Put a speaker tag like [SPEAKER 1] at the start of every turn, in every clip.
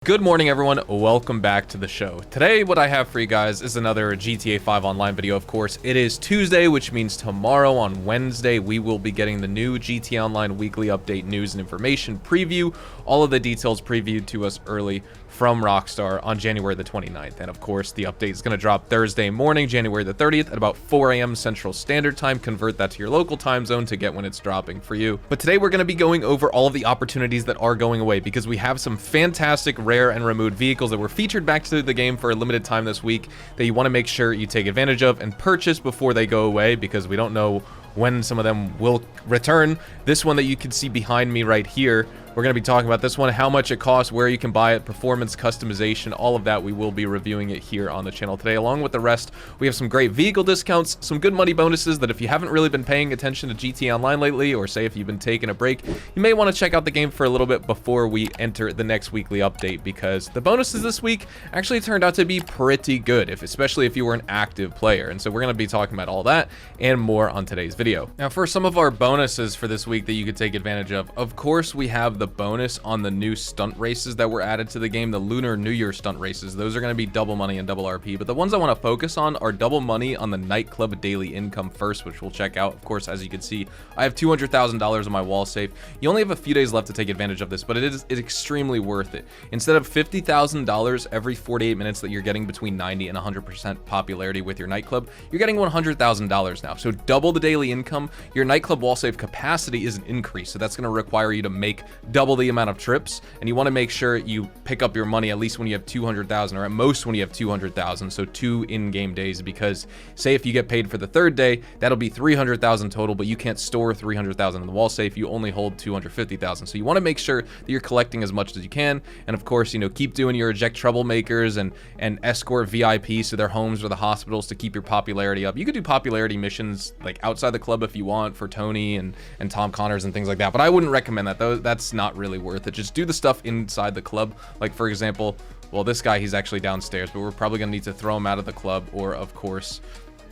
[SPEAKER 1] Good morning, everyone. Welcome back to the show. Today, what I have for you guys is another GTA 5 Online video, of course. It is Tuesday, which means tomorrow on Wednesday, we will be getting the new GTA Online weekly update news and information preview. All of the details previewed to us early from Rockstar on January the 29th. And of course, the update is going to drop Thursday morning, January the 30th at about 4 a.m. Central Standard Time. Convert that to your local time zone to get when it's dropping for you. But today, we're going to be going over all of the opportunities that are going away because we have some fantastic rare and removed vehicles that were featured back to the game for a limited time this week that you want to make sure you take advantage of and purchase before they go away, because we don't know when some of them will return. This one that you can see behind me right here, we're going to be talking about this one, how much it costs, where you can buy it, performance, customization, all of that. We will be reviewing it here on the channel today. Along with the rest, we have some great vehicle discounts, some good money bonuses that if you haven't really been paying attention to GTA Online lately, or say if you've been taking a break, you may want to check out the game for a little bit before we enter the next weekly update, because the bonuses this week actually turned out to be pretty good, especially if you were an active player. And so we're going to be talking about all that and more on today's video. Now, for some of our bonuses for this week that you could take advantage of course, we have the bonus on the new stunt races that were added to the game, the Lunar New Year stunt races. Those are going to be double money and double RP, but the ones I want to focus on are double money on the Nightclub daily income first, which we'll check out. Of course, as you can see, I have $200,000 on my wall safe. You only have a few days left to take advantage of this, but it's extremely worth it. Instead of $50,000 every 48 minutes that you're getting between 90 and 100% popularity with your Nightclub, you're getting $100,000 now. So double the daily income. Your Nightclub wall safe capacity is an increase, so that's going to require you to make double the amount of trips, and you want to make sure you pick up your money at least when you have 200,000, or at most when you have 200,000, so 2 in-game days, because say if you get paid for the third day, that'll be 300,000 total, but you can't store 300,000 in the wall safe. You only hold 250,000, so you want to make sure that you're collecting as much as you can. And of course, keep doing your eject troublemakers and escort VIPs to their homes or the hospitals to keep your popularity up. You could do popularity missions like outside the club if you want, for Tony and Tom Connors and things like that, but I wouldn't recommend that, though. That's not really worth it. Just do the stuff inside the club. Like, for example, well, this guy, he's actually downstairs, but we're probably gonna need to throw him out of the club, or of course,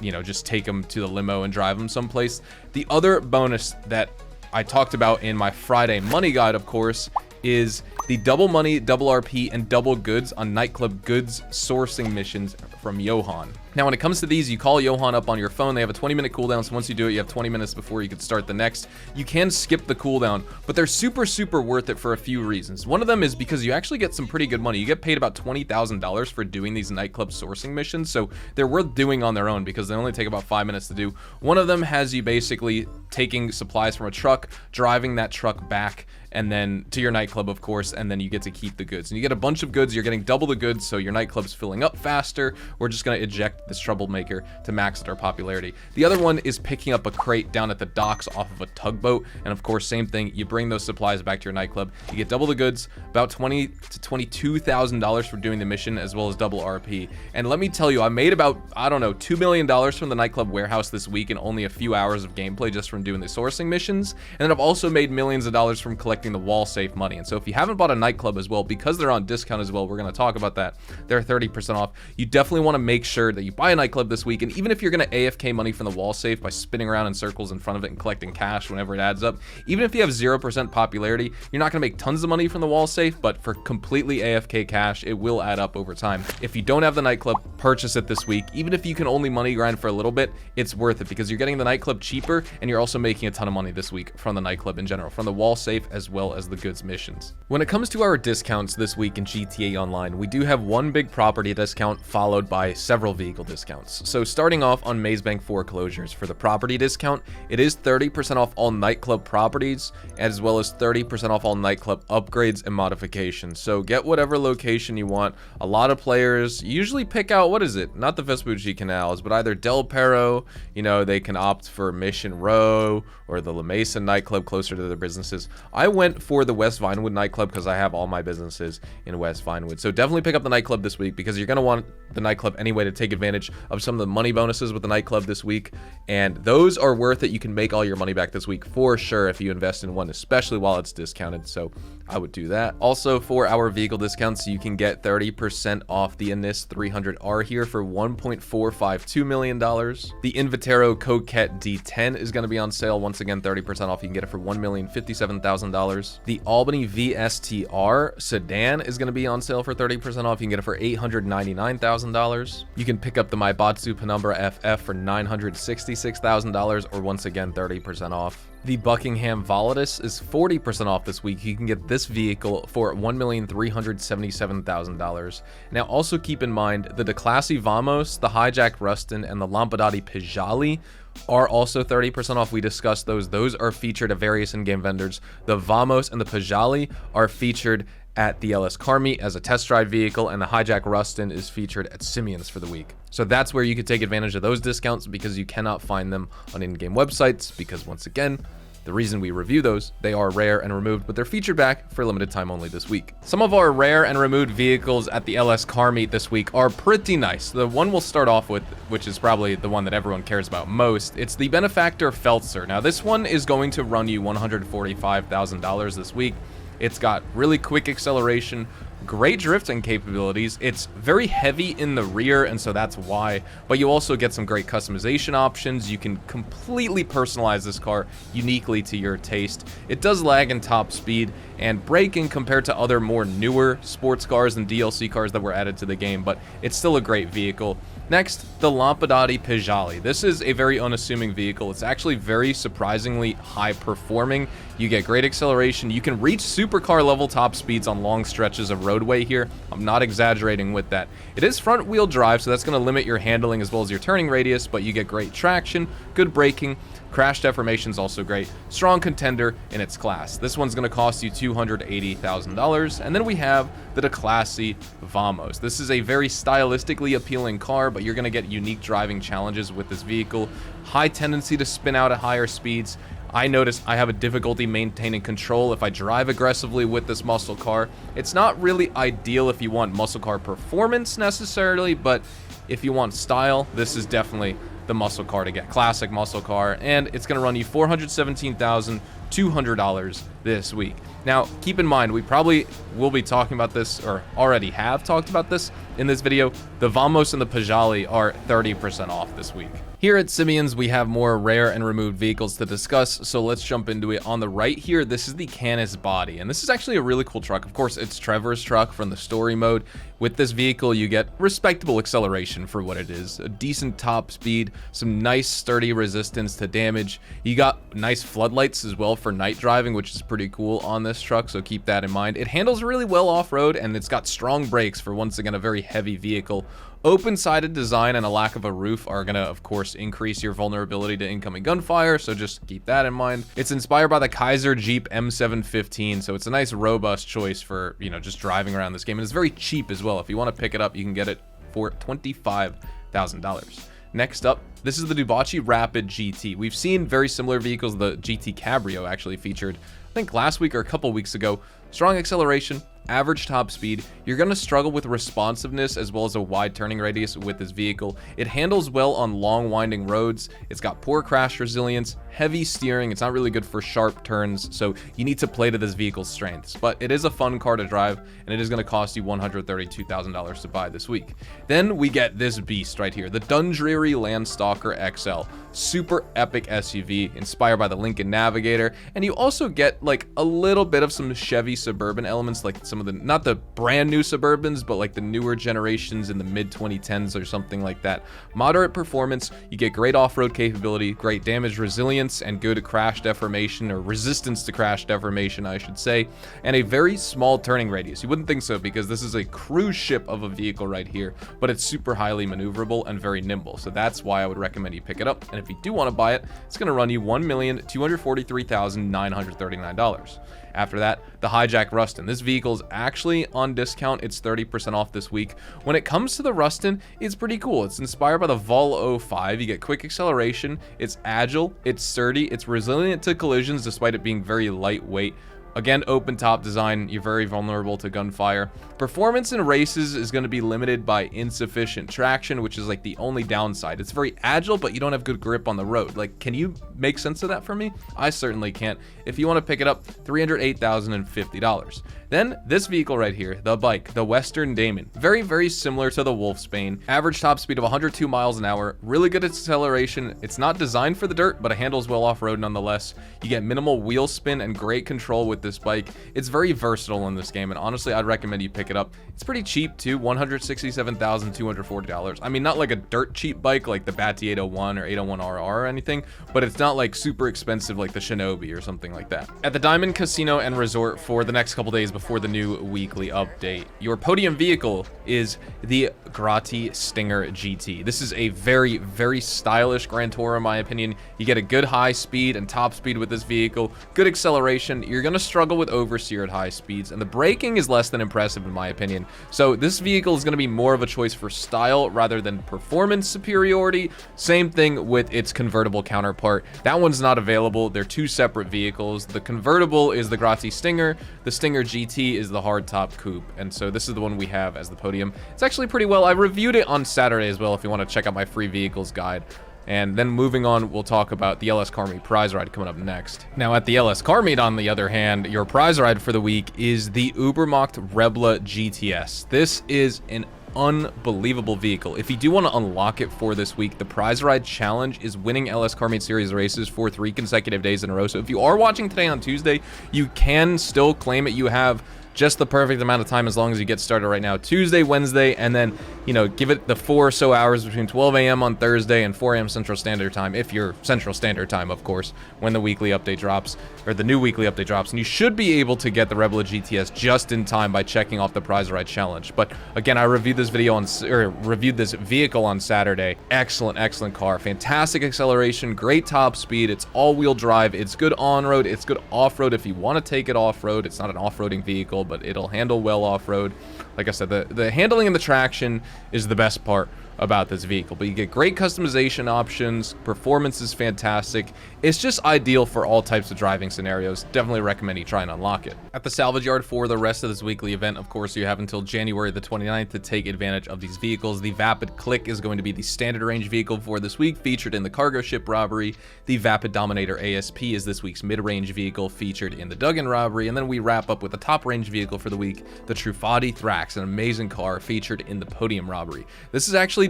[SPEAKER 1] just take him to the limo and drive him someplace. The other bonus that I talked about in my Friday money guide, of course, is the double money, double RP, and double goods on Nightclub goods sourcing missions from Johan. Now, when it comes to these, you call Johan up on your phone. They have a 20-minute cooldown, so once you do it, you have 20 minutes before you can start the next. You can skip the cooldown, but they're super, super worth it for a few reasons. One of them is because you actually get some pretty good money. You get paid about $20,000 for doing these Nightclub sourcing missions, so they're worth doing on their own because they only take about 5 minutes to do. One of them has you basically taking supplies from a truck, driving that truck back, and then to your Nightclub, of course, and then you get to keep the goods. And you get a bunch of goods. You're getting double the goods, so your Nightclub's filling up faster. We're just going to eject this troublemaker to max out our popularity. The other one is picking up a crate down at the docks off of a tugboat. And of course, same thing. You bring those supplies back to your Nightclub. You get double the goods, about $20,000 to $22,000 for doing the mission, as well as double RP. And let me tell you, I made about, I don't know, $2 million from the Nightclub warehouse this week in only a few hours of gameplay just from doing the sourcing missions. And then I've also made millions of dollars from collecting the wall safe money. And so if you haven't bought a Nightclub as well, because they're on discount as well, we're going to talk about that, they're 30% off. You definitely want to make sure that you buy a Nightclub this week. And even if you're going to AFK money from the wall safe by spinning around in circles in front of it and collecting cash whenever it adds up, even if you have 0% popularity, you're not going to make tons of money from the wall safe, but for completely AFK cash, it will add up over time. If you don't have the Nightclub, purchase it this week. Even if you can only money grind for a little bit, it's worth it because you're getting the Nightclub cheaper, and you're also making a ton of money this week from the Nightclub in general, from the wall safe as well as the goods missions. When it comes to our discounts this week in GTA Online, we do have one big property discount followed by several vehicle discounts. So starting off on Maze Bank foreclosures, for the property discount, it is 30% off all Nightclub properties, as well as 30% off all Nightclub upgrades and modifications. So get whatever location you want. A lot of players usually pick out, what is it? Not the Vespucci Canals, but either Del Perro, they can opt for Mission Row or the La Mesa Nightclub closer to their businesses. I went for the West Vinewood Nightclub because I have all my businesses in West Vinewood. So definitely pick up the Nightclub this week because you're going to want the Nightclub anyway to take advantage of some of the money bonuses with the Nightclub this week. And those are worth it. You can make all your money back this week for sure if you invest in one, especially while it's discounted. So I would do that. Also, for our vehicle discounts, you can get 30% off the Anis 300R here for $1.452 million. The Invitero Coquette D10 is going to be on sale. Once again, 30% off. You can get it for $1,057,000. The Albany VSTR sedan is going to be on sale for 30% off. You can get it for $899,000. You can pick up the Maibatsu Penumbra FF for $966,000, or once again, 30% off. The Buckingham Volatus is 40% off this week. You can get this vehicle for $1,377,000. Now, also keep in mind the Declassi Vamos, the Hijack Rustin, and the Lampadati Pijali are also 30% off. We discussed those. Those are featured at various in-game vendors. The Vamos and the Pijali are featured at the LS Car Meet as a test drive vehicle, and the Hijack Rustin is featured at Simeon's for the week. So that's where you can take advantage of those discounts, because you cannot find them on in-game websites, because once again, the reason we review those, they are rare and removed, but they're featured back for limited time only this week. Some of our rare and removed vehicles at the LS Car Meet this week are pretty nice. The one we'll start off with, which is probably the one that everyone cares about most, it's the Benefactor Feltzer. Now, this one is going to run you $145,000 this week. It's got really quick acceleration, great drifting capabilities. It's very heavy in the rear, and so that's why. But you also get some great customization options. You can completely personalize this car uniquely to your taste. It does lag in top speed and braking compared to other more newer sports cars and DLC cars that were added to the game, but it's still a great vehicle. Next, the Lampadati Pijali. This is a very unassuming vehicle. It's actually very surprisingly high performing. You get great acceleration. You can reach supercar level top speeds on long stretches of roadway here. I'm not exaggerating with that. It is front wheel drive, so that's going to limit your handling as well as your turning radius, but you get great traction, good braking. Crash deformation is also great. Strong contender in its class. This one's going to cost you $280,000. And then we have the Declassi Vamos. This is a very stylistically appealing car, but you're going to get unique driving challenges with this vehicle. High tendency to spin out at higher speeds. I notice I have a difficulty maintaining control if I drive aggressively with this muscle car. It's not really ideal if you want muscle car performance necessarily, but if you want style, this is definitely the muscle car to get. Classic muscle car, and it's going to run you $417,200 this week. Now, keep in mind, we probably will be talking about this, or already have talked about this in this video. The Vamos and the Pijali are 30% off this week. Here at Simeon's, we have more rare and removed vehicles to discuss, so let's jump into it. On the right here, this is the Canis Body, and this is actually a really cool truck. Of course, it's Trevor's truck from the story mode. With this vehicle, you get respectable acceleration for what it is, a decent top speed, some nice sturdy resistance to damage. You got nice floodlights as well for night driving, which is pretty cool on this truck, so keep that in mind. It handles really well off-road, and it's got strong brakes for, once again, a very heavy vehicle. Open-sided design and a lack of a roof are going to, of course, increase your vulnerability to incoming gunfire, so just keep that in mind. It's inspired by the Kaiser Jeep M715, so it's a nice, robust choice for, you know, just driving around this game. And it's very cheap as well. If you want to pick it up, you can get it for $25,000. Next up, this is the Dubachi Rapid GT. We've seen very similar vehicles. The GT Cabrio actually featured, I think, last week or a couple weeks ago. Strong acceleration, average top speed. You're going to struggle with responsiveness as well as a wide turning radius with this vehicle. It handles well on long winding roads. It's got poor crash resilience, heavy steering. It's not really good for sharp turns, so you need to play to this vehicle's strengths. But it is a fun car to drive, and it is going to cost you $132,000 to buy this week. Then we get this beast right here, the Dundreary Landstalker XL. Super epic SUV inspired by the Lincoln Navigator, and you also get like a little bit of some Chevy Suburban elements, like some of the, not the brand new Suburbans, but like the newer generations in the mid 2010s or something like that. Moderate performance, you get great off-road capability, great damage resilience, and good crash deformation, or resistance to crash deformation, I should say, and a very small turning radius. You wouldn't think so because this is a cruise ship of a vehicle right here, but it's super highly maneuverable and very nimble, so that's why I would recommend you pick it up. And if you do want to buy it, it's going to run you $1,243,939. After that, the Hijack Rustin. This vehicle is actually on discount. It's 30% off this week. When it comes to the Rustin, it's pretty cool. It's inspired by the Vol 05. You get quick acceleration. It's agile. It's sturdy. It's resilient to collisions despite it being very lightweight. Again, open top design, you're very vulnerable to gunfire. Performance in races is going to be limited by insufficient traction, which is like the only downside. It's very agile, but you don't have good grip on the road. Like, can you make sense of that for me? I certainly can't. If you want to pick it up, $308,050. Then this vehicle right here, the bike, the Western Damon, very, very similar to the Wolfsbane. Average top speed of 102 miles an hour, really good acceleration. It's not designed for the dirt, but it handles well off-road nonetheless. You get minimal wheel spin and great control with this bike. It's very versatile in this game, and honestly, I'd recommend you pick it up. It's pretty cheap too, $167,240. I mean, not like a dirt cheap bike like the Batty 801 or 801RR or anything, but it's not like super expensive like the Shinobi or something like that. At the Diamond Casino and Resort for the next couple days before the new weekly update, your podium vehicle is the Grotti Stinger GT. This is a very, very stylish Grand Tourer in my opinion. You get a good high speed and top speed with this vehicle, good acceleration. You're going to struggle with oversteer at high speeds, and the braking is less than impressive in my opinion. So this vehicle is going to be more of a choice for style rather than performance superiority. Same thing with its convertible counterpart. That one's not available. They're two separate vehicles. The convertible is the Grotti Stinger. The Stinger GT is the hardtop coupe, and so this is the one we have as the podium. It's actually pretty well. I reviewed it on Saturday as well if you want to check out my free vehicles guide. And then moving on, we'll talk about the LS Car Meet prize ride coming up next. Now at the LS Car Meet, on the other hand, your prize ride for the week is the Ubermacht Rebla GTS. This is an unbelievable vehicle. If you do want to unlock it for this week, the prize ride challenge is winning LS Car Meet Series races for 3 consecutive days in a row. So if you are watching today on Tuesday, you can still claim it. You have just the perfect amount of time as long as you get started right now. Tuesday, Wednesday, and then, you know, give it the 4 or so hours between 12 a.m. on Thursday and 4 a.m. Central Standard Time, if you're Central Standard Time, of course, when the weekly update drops, or the new weekly update drops. And you should be able to get the Rebla GTS just in time by checking off the prize ride challenge. But again, I reviewed this reviewed this vehicle on Saturday. Excellent, excellent car. Fantastic acceleration, great top speed. It's all-wheel drive. It's good on-road. It's good off-road if you want to take it off-road. It's not an off-roading vehicle, but it'll handle well off-road. Like I said, the handling and the traction is the best part about this vehicle, but you get great customization options. Performance is fantastic. It's just ideal for all types of driving scenarios. Definitely recommend you try and unlock it. At the salvage yard for the rest of this weekly event, of course, you have until January the 29th to take advantage of these vehicles. The Vapid Click is going to be the standard range vehicle for this week, featured in the cargo ship robbery. The Vapid Dominator ASP is this week's mid-range vehicle, featured in the Duggan robbery. And then we wrap up with the top range vehicle for the week, the Truffati Thrax, an amazing car featured in the Podium robbery. This is actually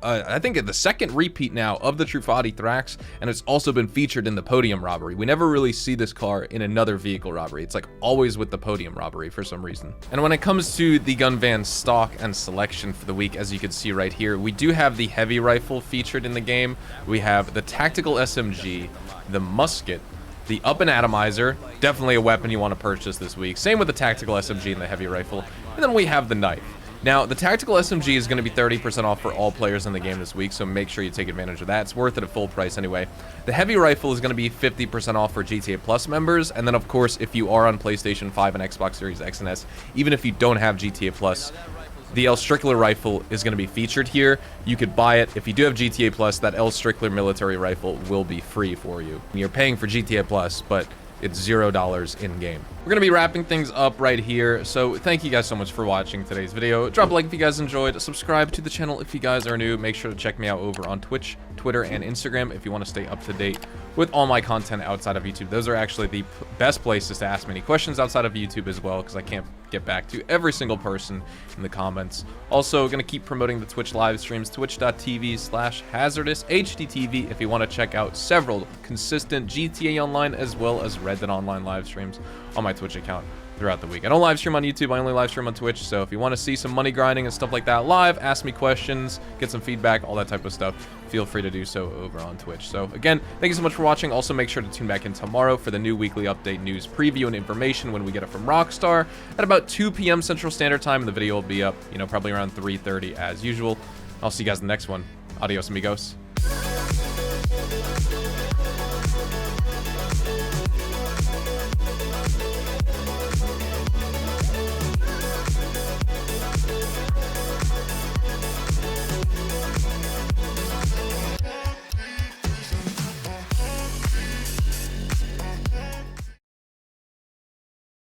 [SPEAKER 1] I think the second repeat now of the Truffati Thrax, and it's also been featured in the Podium robbery. We never really see this car in another vehicle robbery. It's like always with the Podium robbery for some reason. And when it comes to the gun van stock and selection for the week, as you can see right here, we do have the heavy rifle featured in the game. We have the tactical SMG, the musket, the up and atomizer, definitely a weapon you want to purchase this week. Same with the tactical SMG and the heavy rifle. And then we have the knife. Now, the tactical SMG is going to be 30% off for all players in the game this week, so make sure you take advantage of that. It's worth it at full price anyway. The heavy rifle is going to be 50% off for GTA Plus members, and then, of course, if you are on PlayStation 5 and Xbox Series X and S, even if you don't have GTA Plus, the L. Strickler rifle is going to be featured here. You could buy it. If you do have GTA Plus, that L. Strickler military rifle will be free for you. You're paying for GTA Plus, but it's $0 in-game. We're going to be wrapping things up right here, so thank you guys so much for watching today's video. Drop a like if you guys enjoyed, subscribe to the channel if you guys are new, make sure to check me out over on Twitch, Twitter, and Instagram if you want to stay up to date with all my content outside of YouTube. Those are actually the best places to ask me any questions outside of YouTube as well, because I can't get back to every single person in the comments. Also, going to keep promoting the Twitch live streams, twitch.tv/hazardoushdtv if you want to check out several consistent GTA Online as well as Red Dead Online live streams on my Twitch account throughout the week. I don't live stream on YouTube, I only live stream on Twitch, so if you want to see some money grinding and stuff like that live, ask me questions, get some feedback, all that type of stuff, feel free to do so over on Twitch. So again, thank you so much for watching. Also, make sure to tune back in tomorrow for the new weekly update news preview and information when we get it from Rockstar at about 2 p.m. Central Standard Time, and the video will be up, you know, probably around 3:30 as usual. I'll see you guys in the next one. Adios, amigos.